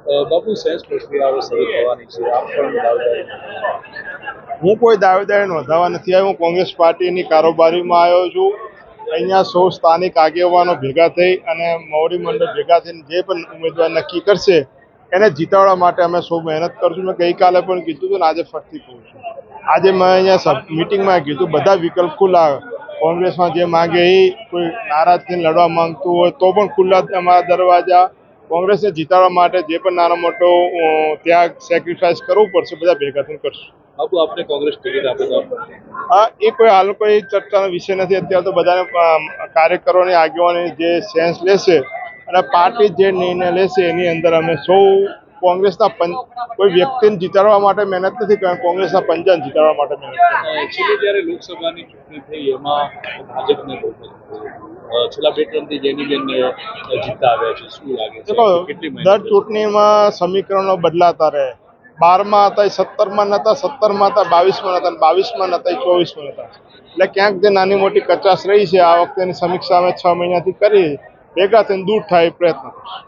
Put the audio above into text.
બાપુ sense પ્રક્રિયાઓ શરૂ થવાની છે આપ પણ દાવેદારી હું કોઈ દાવેદારી નોંધાવા નથી આવ્યો. હું કોંગ્રેસ પાર્ટીની કારોબારીમાં આવ્યો છું. અહીંયા સૌ સ્થાનિક આગેવાનો ભેગા થઈ અને મોવડી મંડળ ભેગા થઈને જે પણ ઉમેદવાર નક્કી કરશે એને જીતાડવા માટે અમે સૌ મહેનત કરશું. મેં ગઈકાલે પણ કીધું હતું ને આજે ફરીથી કહું છું. આજે મેં અહીંયા મિટિંગમાં કીધું બધા વિકલ્પ ખુલ્લા. કોંગ્રેસમાં જે માંગે એ કોઈ નારાજ થઈને લડવા માંગતું હોય તો પણ ખુલ્લા અમારા દરવાજા. કોંગ્રેસને જીતાડવા માટે જે પણ નાનો મોટો ત્યાગ સેક્રિફાઈસ કરવું પડશે બધા ભેગા થઈને કરશું. બાપુ આપને કોંગ્રેસ ટિકિટ આપે તો હા, એ કોઈ હાલ કોઈ ચર્ચાનો વિષય નથી. અત્યારે તો બધાને કાર્યકરોની આગેવાની જે સેન્સ લેશે અને પાર્ટી જે નિર્ણય લેશે એની અંદર અમે સૌ કોંગ્રેસના કોઈ વ્યક્તિને જીતાડવા માટે મહેનત નથી કરવાની, કોંગ્રેસના પંજાને જીતાડવા માટે મહેનત કરવાની. છેલ્લી જ્યારે લોકસભાની ચૂંટણી થઈ એમાં ભાજપને બહુમત મળ્યું. છેલ્લા 2 ટર્મથી જેનીબેનને જીતતા આવ્યા છે, શું લાગે છે? દેખો, કેટલી દર ચૂંટણીમાં સમીકરણો બદલાતા રહે. 12માં હતા, 17માં નહોતા, 17માં હતા, 22માં નહોતા, 22માં નહોતા, 24માં નહોતા. એટલે ક્યાંક જે નાની મોટી કચાશ રહી છે આ વખતેની સમીક્ષા અમે 6 મહિનાથી કરી ભેગા થઈને દૂર થાય એ પ્રયત્ન કરશું.